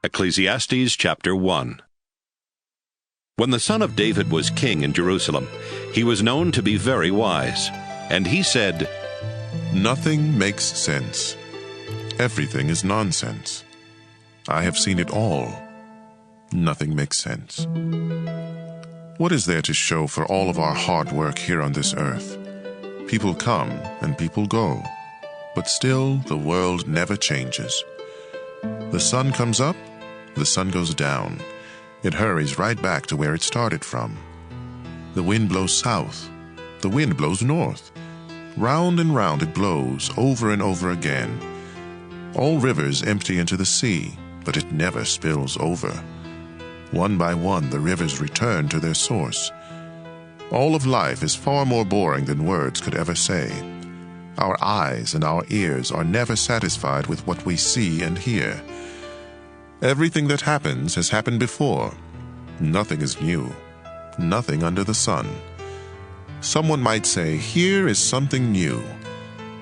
Ecclesiastes chapter 1. When the son of David was king in Jerusalem, he was known to be very wise. And he said, Nothing makes sense. Everything is nonsense. I have seen it all. Nothing makes sense. What is there to show for all of our hard work here on this earth? People come and people go, but still the world never changes. The sun comes up, the sun goes down. It hurries right back to where it started from. The wind blows south, the wind blows north. Round and round it blows over and over again. All rivers empty into the sea, but it never spills over. One by one the rivers return to their source. All of life is far more boring than words could ever say. Our eyes and our ears are never satisfied with what we see and hear. Everything that happens has happened before. Nothing is new. Nothing under the sun. Someone might say, here is something new.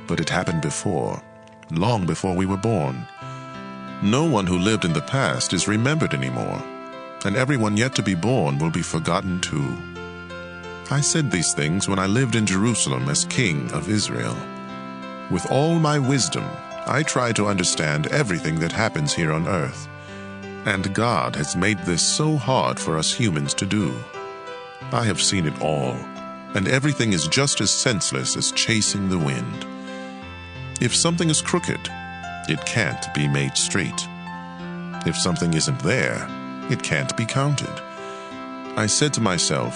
But it happened before, long before we were born. No one who lived in the past is remembered anymore, and everyone yet to be born will be forgotten too. I said these things when I lived in Jerusalem as king of Israel. With all my wisdom, I try to understand everything that happens here on earth. And God has made this so hard for us humans to do. I have seen it all, and everything is just as senseless as chasing the wind. If something is crooked, it can't be made straight. If something isn't there, it can't be counted. I said to myself,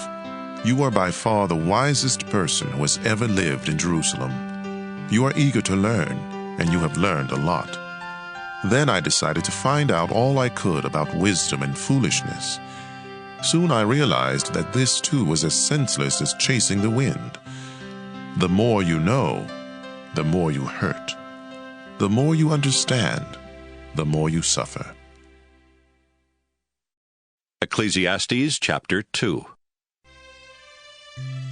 you are by far the wisest person who has ever lived in Jerusalem. You are eager to learn, and you have learned a lot. Then I decided to find out all I could about wisdom and foolishness. Soon I realized that this too was as senseless as chasing the wind. The more you know, the more you hurt. The more you understand, the more you suffer. Ecclesiastes chapter 2.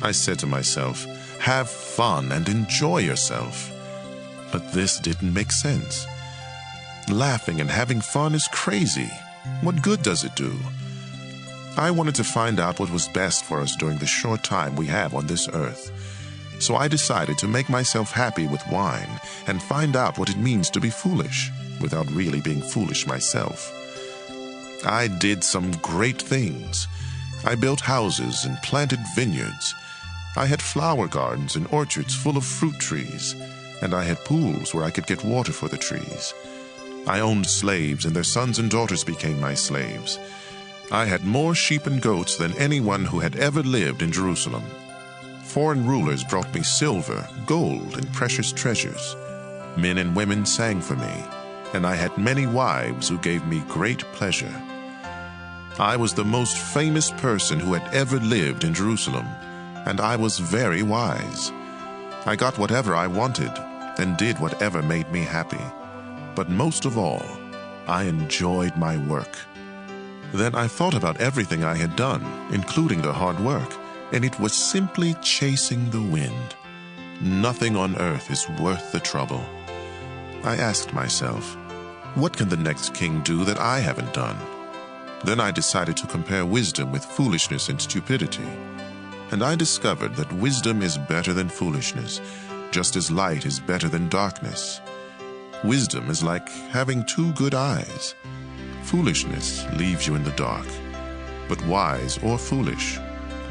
I said to myself, have fun and enjoy yourself. But this didn't make sense. Laughing and having fun is crazy. What good does it do? I wanted to find out what was best for us during the short time we have on this earth. So I decided to make myself happy with wine and find out what it means to be foolish without really being foolish myself. I did some great things. I built houses and planted vineyards. I had flower gardens and orchards full of fruit trees, and I had pools where I could get water for the trees. I owned slaves, and their sons and daughters became my slaves. I had more sheep and goats than anyone who had ever lived in Jerusalem. Foreign rulers brought me silver, gold, and precious treasures. Men and women sang for me, and I had many wives who gave me great pleasure. I was the most famous person who had ever lived in Jerusalem, and I was very wise. I got whatever I wanted and did whatever made me happy. But most of all, I enjoyed my work. Then I thought about everything I had done, including the hard work, and it was simply chasing the wind. Nothing on earth is worth the trouble. I asked myself, what can the next king do that I haven't done? Then I decided to compare wisdom with foolishness and stupidity. And I discovered that wisdom is better than foolishness, just as light is better than darkness. Wisdom is like having two good eyes. Foolishness leaves you in the dark. But wise or foolish,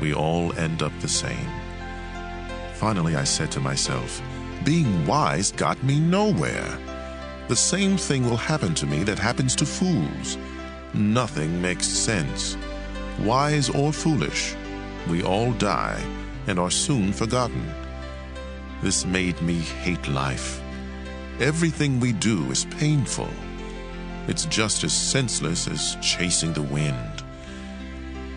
we all end up the same. Finally, I said to myself, being wise got me nowhere. The same thing will happen to me that happens to fools. Nothing makes sense. Wise or foolish, we all die and are soon forgotten. This made me hate life. Everything we do is painful. It's just as senseless as chasing the wind.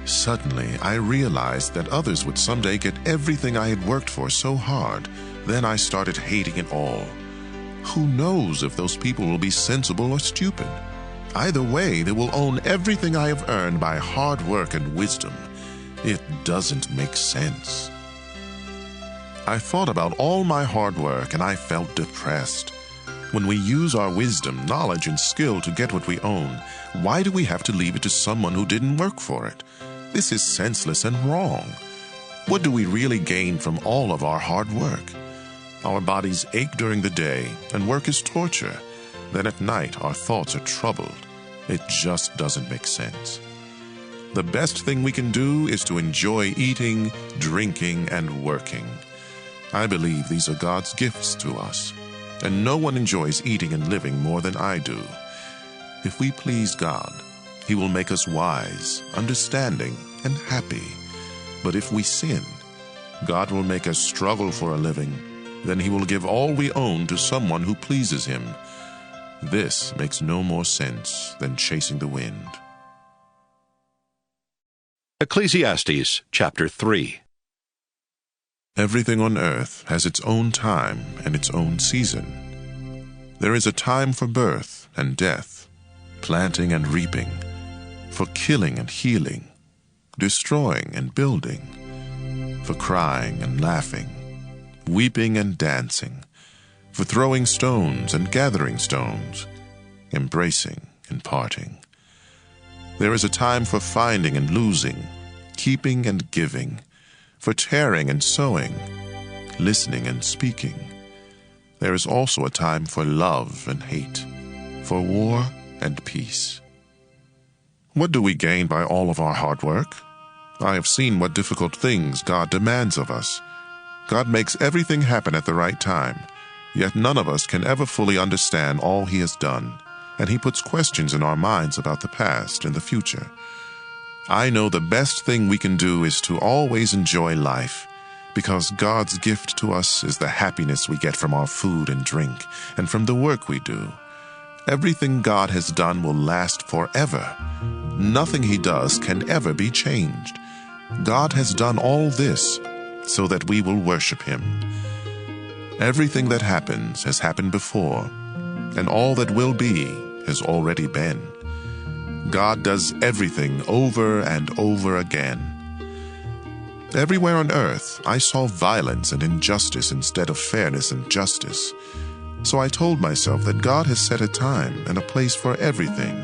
Suddenly, I realized that others would someday get everything I had worked for so hard. Then I started hating it all. Who knows if those people will be sensible or stupid? Either way, they will own everything I have earned by hard work and wisdom. It doesn't make sense. I thought about all my hard work and I felt depressed. When we use our wisdom, knowledge, and skill to get what we own, why do we have to leave it to someone who didn't work for it? This is senseless and wrong. What do we really gain from all of our hard work? Our bodies ache during the day, and work is torture. Then at night, our thoughts are troubled. It just doesn't make sense. The best thing we can do is to enjoy eating, drinking, and working. I believe these are God's gifts to us, and no one enjoys eating and living more than I do. If we please God, He will make us wise, understanding, and happy. But if we sin, God will make us struggle for a living. Then He will give all we own to someone who pleases Him. This makes no more sense than chasing the wind. Ecclesiastes chapter 3. Everything on earth has its own time and its own season. There is a time for birth and death, planting and reaping, for killing and healing, destroying and building, for crying and laughing, weeping and dancing, for throwing stones and gathering stones, embracing and parting. There is a time for finding and losing, keeping and giving, for tearing and sowing, listening and speaking. There is also a time for love and hate, for war and peace. What do we gain by all of our hard work? I have seen what difficult things God demands of us. God makes everything happen at the right time, yet none of us can ever fully understand all He has done, and He puts questions in our minds about the past and the future. I know the best thing we can do is to always enjoy life, because God's gift to us is the happiness we get from our food and drink, and from the work we do. Everything God has done will last forever. Nothing He does can ever be changed. God has done all this so that we will worship Him. Everything that happens has happened before, and all that will be has already been. God does everything over and over again. Everywhere on earth, I saw violence and injustice instead of fairness and justice. So I told myself that God has set a time and a place for everything.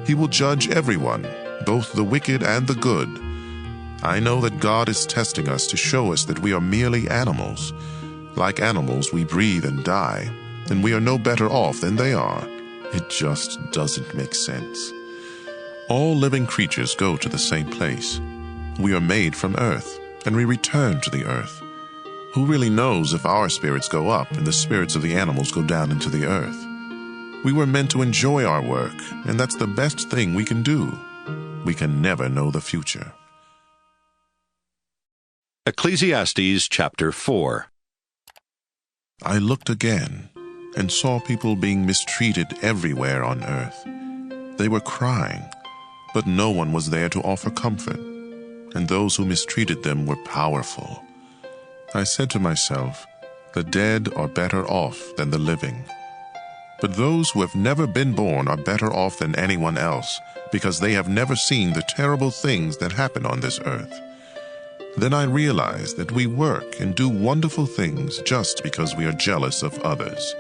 He will judge everyone, both the wicked and the good. I know that God is testing us to show us that we are merely animals. Like animals, we breathe and die, and we are no better off than they are. It just doesn't make sense. All living creatures go to the same place. We are made from earth, and we return to the earth. Who really knows if our spirits go up and the spirits of the animals go down into the earth? We were meant to enjoy our work, and that's the best thing we can do. We can never know the future. Ecclesiastes chapter 4. I looked again and saw people being mistreated everywhere on earth. They were crying, but no one was there to offer comfort, and those who mistreated them were powerful. I said to myself, the dead are better off than the living. But those who have never been born are better off than anyone else, because they have never seen the terrible things that happen on this earth. Then I realized that we work and do wonderful things just because we are jealous of others.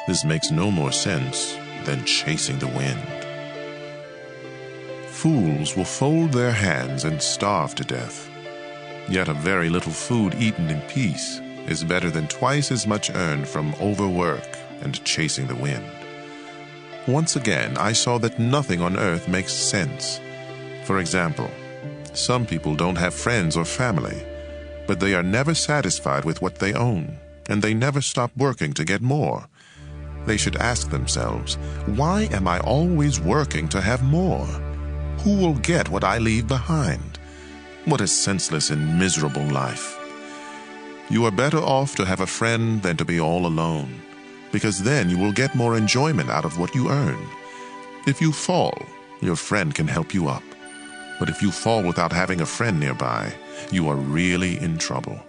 This makes no more sense than chasing the wind. Fools will fold their hands and starve to death. Yet a very little food eaten in peace is better than twice as much earned from overwork and chasing the wind. Once again, I saw that nothing on earth makes sense. For example, some people don't have friends or family, but they are never satisfied with what they own, and they never stop working to get more. They should ask themselves, why am I always working to have more? Who will get what I leave behind? What a senseless and miserable life. You are better off to have a friend than to be all alone, because then you will get more enjoyment out of what you earn. If you fall, your friend can help you up. But if you fall without having a friend nearby, you are really in trouble.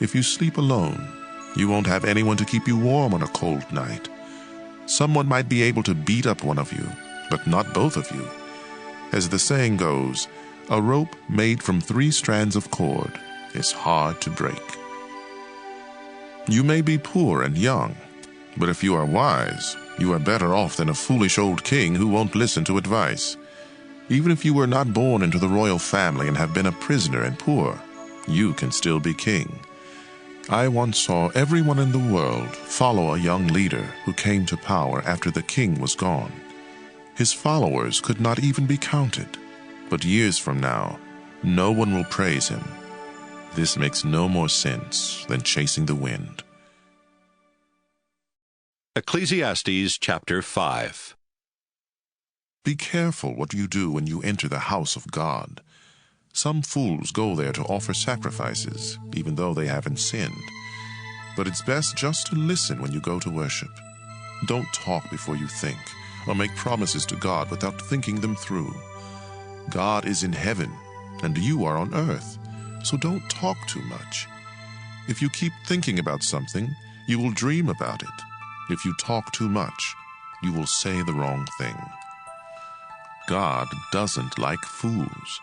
If you sleep alone, you won't have anyone to keep you warm on a cold night. Someone might be able to beat up one of you, but not both of you. As the saying goes, a rope made from 3 strands of cord is hard to break. You may be poor and young, But if you are wise, you are better off than a foolish old king who won't listen to advice. Even if you were not born into the royal family and have been a prisoner and poor, you can still be king. I once saw everyone in the world follow a young leader who came to power after the king was gone. His followers could not even be counted, but years from now, no one will praise him. This makes no more sense than chasing the wind. Ecclesiastes chapter 5. Be careful what you do when you enter the house of God. Some fools go there to offer sacrifices, even though they haven't sinned. But it's best just to listen when you go to worship. Don't talk before you think, or make promises to God without thinking them through. God is in heaven, and you are on earth, so don't talk too much. If you keep thinking about something, you will dream about it. If you talk too much, you will say the wrong thing. God doesn't like fools.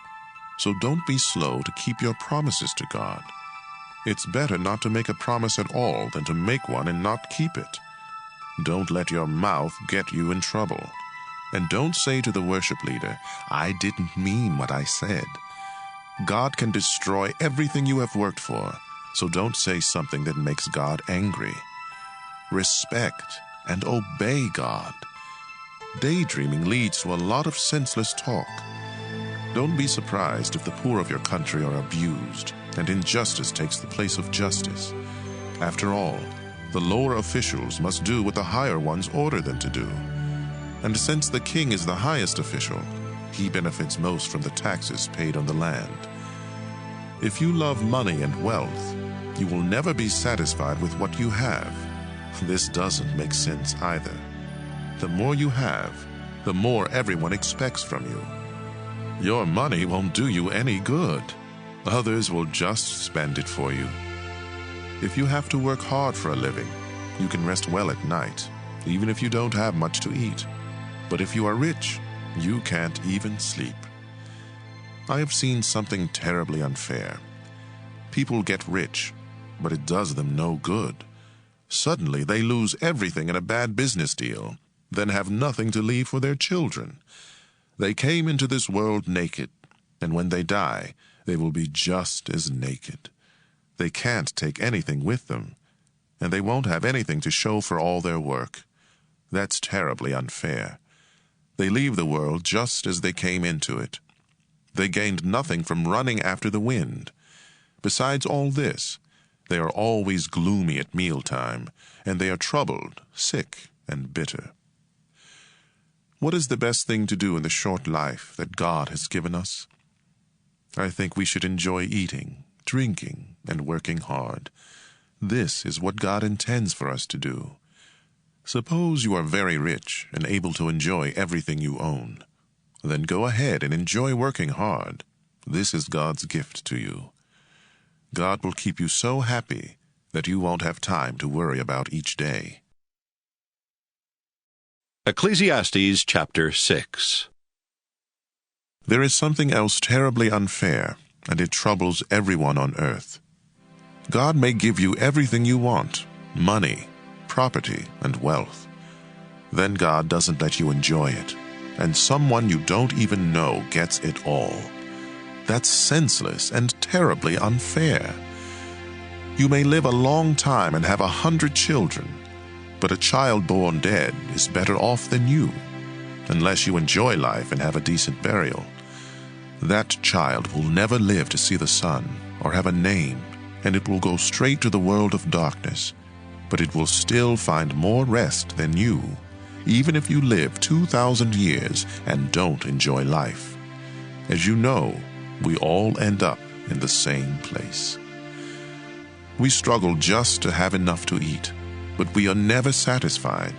So don't be slow to keep your promises to God. It's better not to make a promise at all than to make one and not keep it. Don't let your mouth get you in trouble. And don't say to the worship leader, "I didn't mean what I said." God can destroy everything you have worked for, so don't say something that makes God angry. Respect and obey God. Daydreaming leads to a lot of senseless talk. Don't be surprised if the poor of your country are abused and injustice takes the place of justice. After all, the lower officials must do what the higher ones order them to do. And since the king is the highest official, he benefits most from the taxes paid on the land. If you love money and wealth, you will never be satisfied with what you have. This doesn't make sense either. The more you have, the more everyone expects from you. Your money won't do you any good. Others will just spend it for you. If you have to work hard for a living, you can rest well at night, even if you don't have much to eat. But if you are rich, you can't even sleep. I have seen something terribly unfair. People get rich, but it does them no good. Suddenly they lose everything in a bad business deal, then have nothing to leave for their children. They came into this world naked, and when they die, they will be just as naked. They can't take anything with them, and they won't have anything to show for all their work. That's terribly unfair. They leave the world just as they came into it. They gained nothing from running after the wind. Besides all this, they are always gloomy at mealtime, and they are troubled, sick, and bitter. What is the best thing to do in the short life that God has given us? I think we should enjoy eating, drinking, and working hard. This is what God intends for us to do. Suppose you are very rich and able to enjoy everything you own. Then go ahead and enjoy working hard. This is God's gift to you. God will keep you so happy that you won't have time to worry about each day. Ecclesiastes chapter 6. There is something else terribly unfair, and it troubles everyone on earth. God may give you everything you want, money, property, and wealth. Then God doesn't let you enjoy it, and someone you don't even know gets it all. That's senseless and terribly unfair. You may live a long time and have 100 children, but a child born dead is better off than you, unless you enjoy life and have a decent burial. That child will never live to see the sun or have a name, and it will go straight to the world of darkness, but it will still find more rest than you, even if you live 2,000 years and don't enjoy life. As you know, we all end up in the same place. We struggle just to have enough to eat, but we are never satisfied.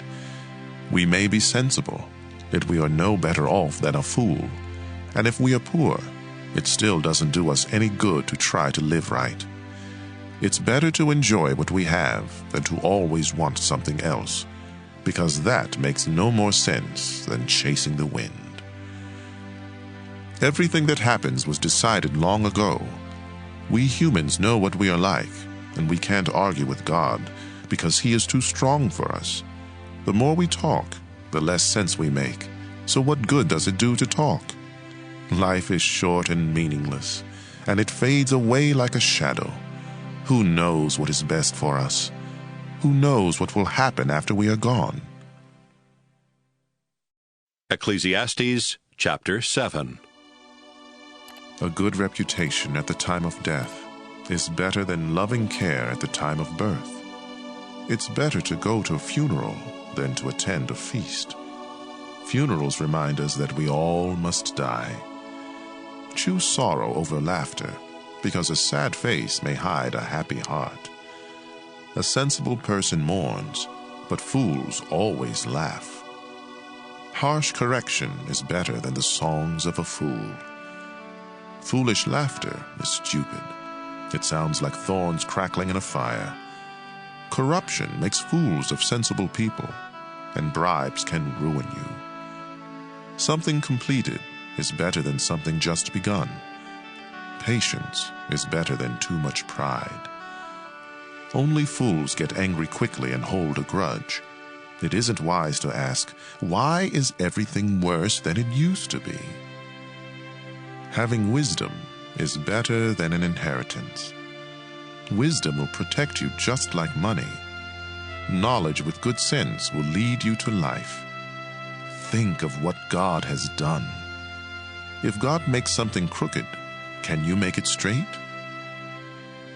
We may be sensible, yet we are no better off than a fool. And if we are poor, it still doesn't do us any good to try to live right. It's better to enjoy what we have than to always want something else, because that makes no more sense than chasing the wind. Everything that happens was decided long ago. We humans know what we are like, and we can't argue with God, because he is too strong for us. The more we talk, the less sense we make. So what good does it do to talk? Life is short and meaningless, and it fades away like a shadow. Who knows what is best for us? Who knows what will happen after we are gone? Ecclesiastes chapter 7. A good reputation at the time of death is better than loving care at the time of birth. It's better to go to a funeral than to attend a feast. Funerals remind us that we all must die. Choose sorrow over laughter, because a sad face may hide a happy heart. A sensible person mourns, but fools always laugh. Harsh correction is better than the songs of a fool. Foolish laughter is stupid. It sounds like thorns crackling in a fire. Corruption makes fools of sensible people, and bribes can ruin you. Something completed is better than something just begun. Patience is better than too much pride. Only fools get angry quickly and hold a grudge. It isn't wise to ask, why is everything worse than it used to be? Having wisdom is better than an inheritance. Wisdom will protect you just like money. Knowledge with good sense will lead you to life. Think of what God has done. If God makes something crooked, can you make it straight?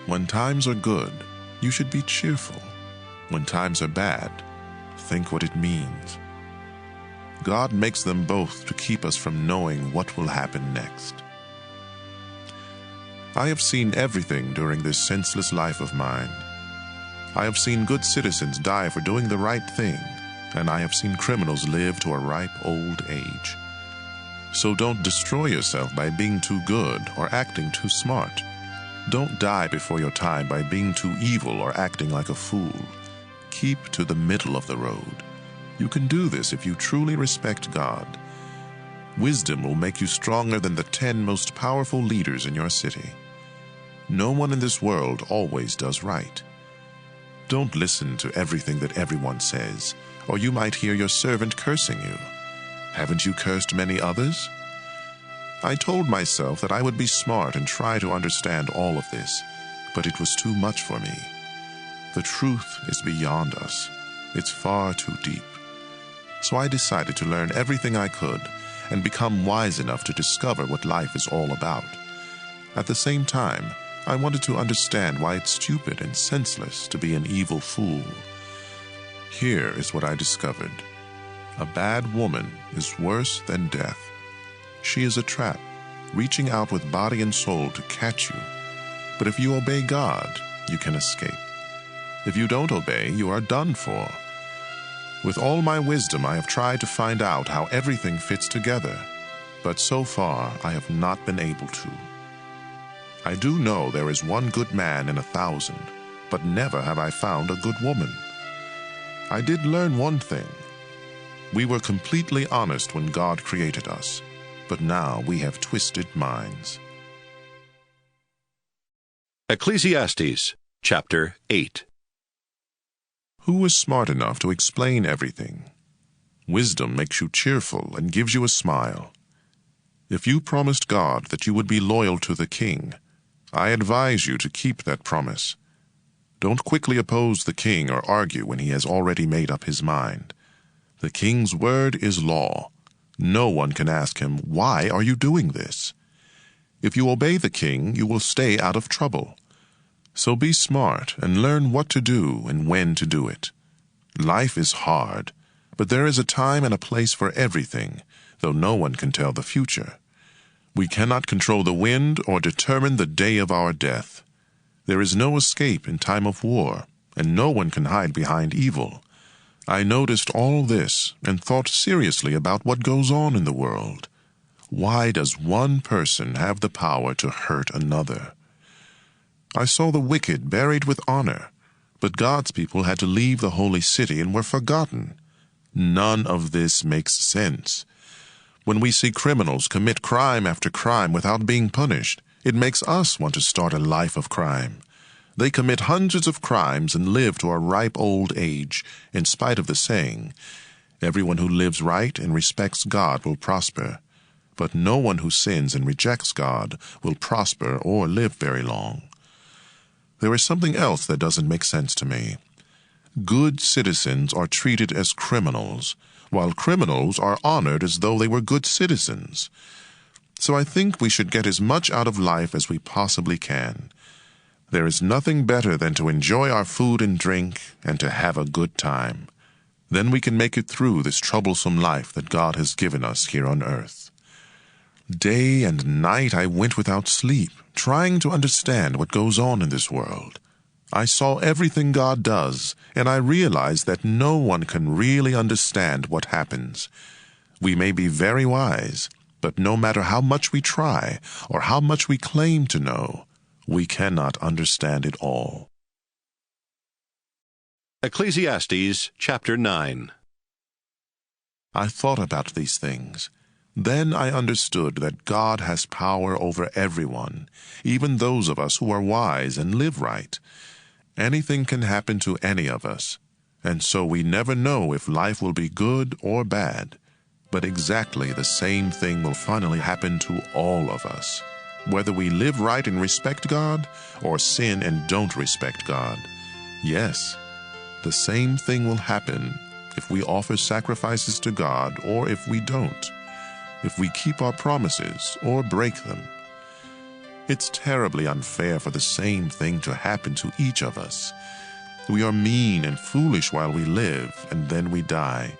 When times are good, you should be cheerful. When times are bad, think what it means. God makes them both to keep us from knowing what will happen next. I have seen everything during this senseless life of mine. I have seen good citizens die for doing the right thing, and I have seen criminals live to a ripe old age. So don't destroy yourself by being too good or acting too smart. Don't die before your time by being too evil or acting like a fool. Keep to the middle of the road. You can do this if you truly respect God. Wisdom will make you stronger than the 10 most powerful leaders in your city. No one in this world always does right. Don't listen to everything that everyone says, or you might hear your servant cursing you. Haven't you cursed many others? I told myself that I would be smart and try to understand all of this, but it was too much for me. The truth is beyond us. It's far too deep. So I decided to learn everything I could and become wise enough to discover what life is all about. At the same time, I wanted to understand why it's stupid and senseless to be an evil fool. Here is what I discovered. A bad woman is worse than death. She is a trap, reaching out with body and soul to catch you. But if you obey God, you can escape. If you don't obey, you are done for. With all my wisdom, I have tried to find out how everything fits together, but so far I have not been able to. I do know there is one good man in 1,000, but never have I found a good woman. I did learn one thing. We were completely honest when God created us, but now we have twisted minds. Ecclesiastes chapter 8. Who is smart enough to explain everything? Wisdom makes you cheerful and gives you a smile. If you promised God that you would be loyal to the king, I advise you to keep that promise. Don't quickly oppose the king or argue when he has already made up his mind. The king's word is law. No one can ask him, "Why are you doing this?" If you obey the king, you will stay out of trouble. So be smart and learn what to do and when to do it. Life is hard, but there is a time and a place for everything, though no one can tell the future. We cannot control the wind or determine the day of our death. There is no escape in time of war, and no one can hide behind evil. I noticed all this and thought seriously about what goes on in the world. Why does one person have the power to hurt another? I saw the wicked buried with honor, but God's people had to leave the holy city and were forgotten. None of this makes sense. When we see criminals commit crime after crime without being punished, it makes us want to start a life of crime. They commit hundreds of crimes and live to a ripe old age, in spite of the saying, "Everyone who lives right and respects God will prosper, but no one who sins and rejects God will prosper or live very long." There is something else that doesn't make sense to me. Good citizens are treated as criminals, while criminals are honored as though they were good citizens. So I think we should get as much out of life as we possibly can. There is nothing better than to enjoy our food and drink and to have a good time. Then we can make it through this troublesome life that God has given us here on earth. Day and night I went without sleep, trying to understand what goes on in this world. I saw everything God does, and I realized that no one can really understand what happens. We may be very wise, but no matter how much we try or how much we claim to know, we cannot understand it all. Ecclesiastes chapter 9. I thought about these things. Then I understood that God has power over everyone, even those of us who are wise and live right. Anything can happen to any of us, and so we never know if life will be good or bad. But exactly the same thing will finally happen to all of us, whether we live right and respect God or sin and don't respect God. Yes, the same thing will happen if we offer sacrifices to God or if we don't, if we keep our promises or break them. It's terribly unfair for the same thing to happen to each of us. We are mean and foolish while we live, and then we die.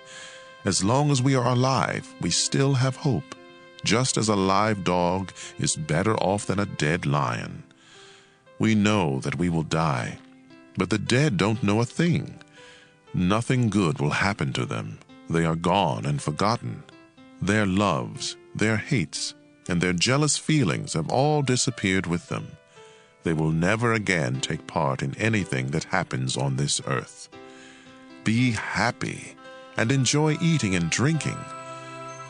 As long as we are alive, we still have hope, just as a live dog is better off than a dead lion. We know that we will die, but the dead don't know a thing. Nothing good will happen to them. They are gone and forgotten. Their loves, their hates, and their jealous feelings have all disappeared with them. They will never again take part in anything that happens on this earth. Be happy and enjoy eating and drinking.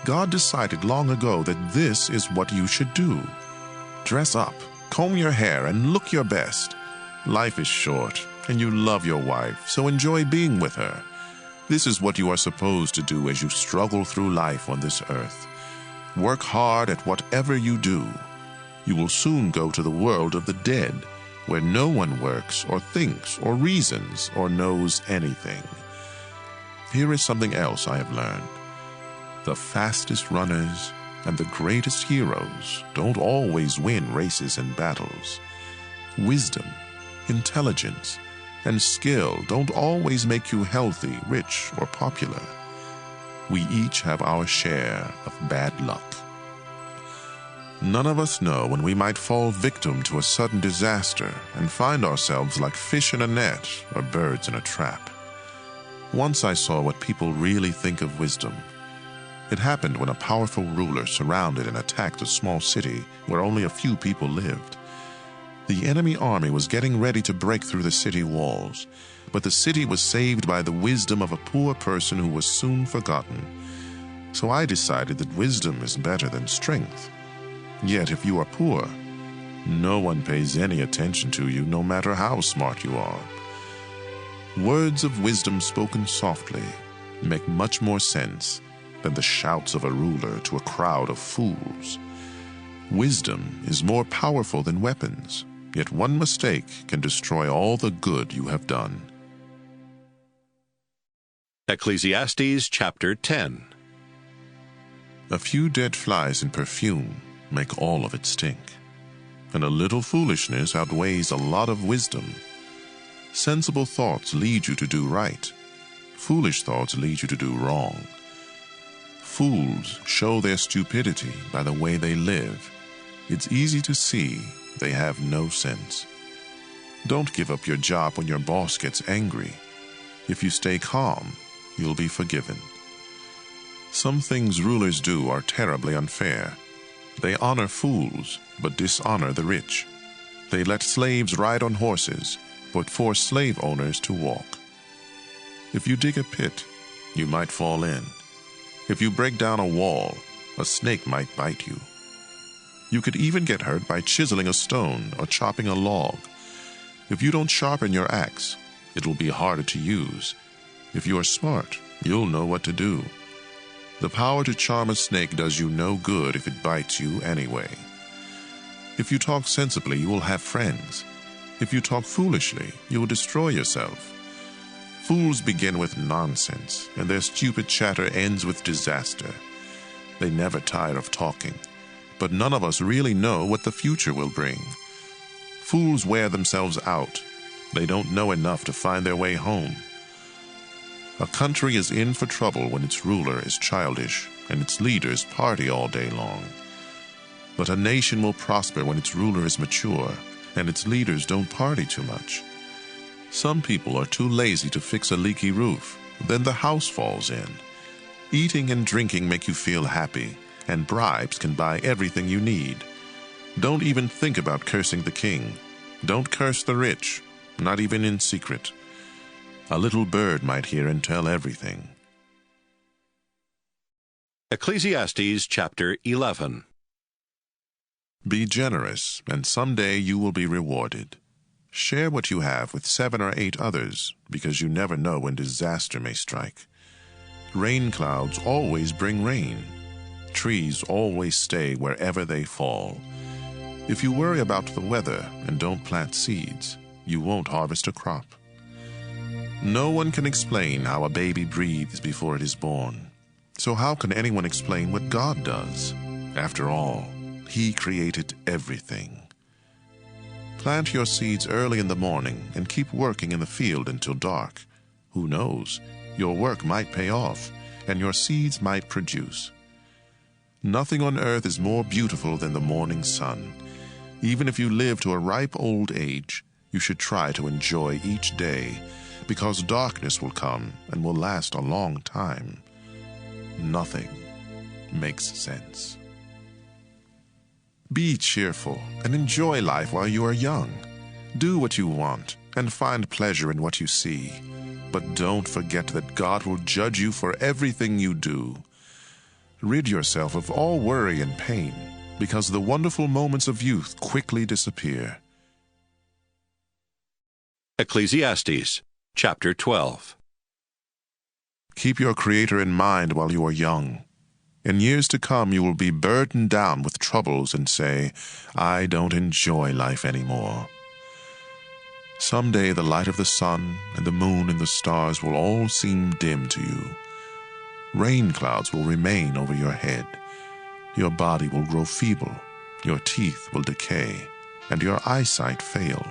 God decided long ago that this is what you should do. Dress up, comb your hair, and look your best. Life is short, and you love your wife, so enjoy being with her. This is what you are supposed to do as you struggle through life on this earth. Work hard at whatever you do. You will soon go to the world of the dead, where no one works or thinks or reasons or knows anything. Here is something else I have learned. The fastest runners and the greatest heroes don't always win races and battles. Wisdom, intelligence, and skill don't always make you healthy, rich, or popular. We each have our share of bad luck. None of us know when we might fall victim to a sudden disaster and find ourselves like fish in a net or birds in a trap. Once I saw what people really think of wisdom. It happened when a powerful ruler surrounded and attacked a small city where only a few people lived. The enemy army was getting ready to break through the city walls, but the city was saved by the wisdom of a poor person who was soon forgotten. So I decided that wisdom is better than strength. Yet if you are poor, no one pays any attention to you, no matter how smart you are. Words of wisdom spoken softly make much more sense than the shouts of a ruler to a crowd of fools. Wisdom is more powerful than weapons, yet one mistake can destroy all the good you have done. Ecclesiastes chapter 10. A few dead flies in perfume make all of it stink, and a little foolishness outweighs a lot of wisdom. Sensible thoughts lead you to do right. Foolish thoughts lead you to do wrong. Fools show their stupidity by the way they live. It's easy to see they have no sense. Don't give up your job when your boss gets angry. If you stay calm, you'll be forgiven. Some things rulers do are terribly unfair. They honor fools, but dishonor the rich. They let slaves ride on horses, but force slave owners to walk. If you dig a pit, you might fall in. If you break down a wall, a snake might bite you. You could even get hurt by chiseling a stone or chopping a log. If you don't sharpen your axe, it will be harder to use. If you are smart, you'll know what to do. The power to charm a snake does you no good if it bites you anyway. If you talk sensibly, you will have friends. If you talk foolishly, you will destroy yourself. Fools begin with nonsense, and their stupid chatter ends with disaster. They never tire of talking, but none of us really know what the future will bring. Fools wear themselves out. They don't know enough to find their way home. A country is in for trouble when its ruler is childish and its leaders party all day long. But a nation will prosper when its ruler is mature and its leaders don't party too much. Some people are too lazy to fix a leaky roof. Then the house falls in. Eating and drinking make you feel happy, and bribes can buy everything you need. Don't even think about cursing the king. Don't curse the rich, not even in secret. A little bird might hear and tell everything. Ecclesiastes chapter 11. Be generous, and someday you will be rewarded. Share what you have with 7 or 8 others, because you never know when disaster may strike. Rain clouds always bring rain. Trees always stay wherever they fall. If you worry about the weather and don't plant seeds, you won't harvest a crop. No one can explain how a baby breathes before it is born. So how can anyone explain what God does? After all, He created everything. Plant your seeds early in the morning and keep working in the field until dark. Who knows? Your work might pay off, and your seeds might produce. Nothing on earth is more beautiful than the morning sun. Even if you live to a ripe old age, you should try to enjoy each day, because darkness will come and will last a long time. Nothing makes sense. Be cheerful and enjoy life while you are young. Do what you want and find pleasure in what you see. But don't forget that God will judge you for everything you do. Rid yourself of all worry and pain, because the wonderful moments of youth quickly disappear. Ecclesiastes chapter 12. Keep your Creator in mind while you are young. In years to come, you will be burdened down with troubles and say, "I don't enjoy life anymore." Someday the light of the sun and the moon and the stars will all seem dim to you. Rain clouds will remain over your head. Your body will grow feeble, your teeth will decay, and your eyesight fail.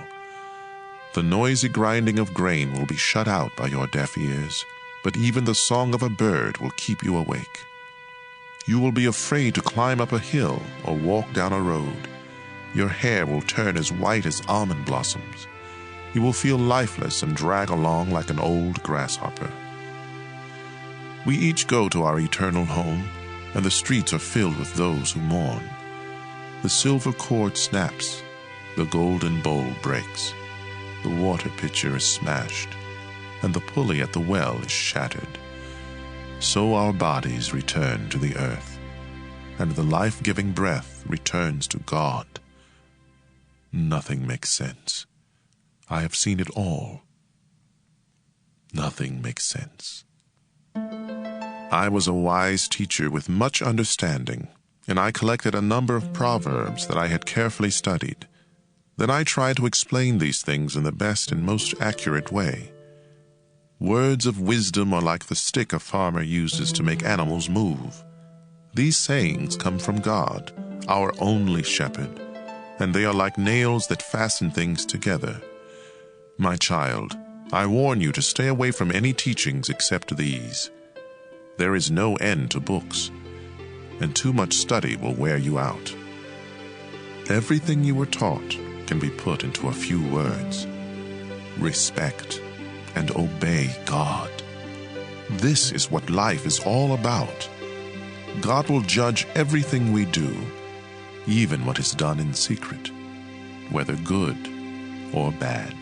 The noisy grinding of grain will be shut out by your deaf ears, but even the song of a bird will keep you awake. You will be afraid to climb up a hill or walk down a road. Your hair will turn as white as almond blossoms. You will feel lifeless and drag along like an old grasshopper. We each go to our eternal home, and the streets are filled with those who mourn. The silver cord snaps, the golden bowl breaks, the water pitcher is smashed, and the pulley at the well is shattered. So our bodies return to the earth, and the life-giving breath returns to God. Nothing makes sense. I have seen it all. Nothing makes sense. I was a wise teacher with much understanding, and I collected a number of proverbs that I had carefully studied. Then I tried to explain these things in the best and most accurate way. Words of wisdom are like the stick a farmer uses to make animals move. These sayings come from God, our only shepherd, and they are like nails that fasten things together. My child, I warn you to stay away from any teachings except these. There is no end to books, and too much study will wear you out. Everything you were taught can be put into a few words. Respect and obey God. This is what life is all about. God will judge everything we do, even what is done in secret, whether good or bad.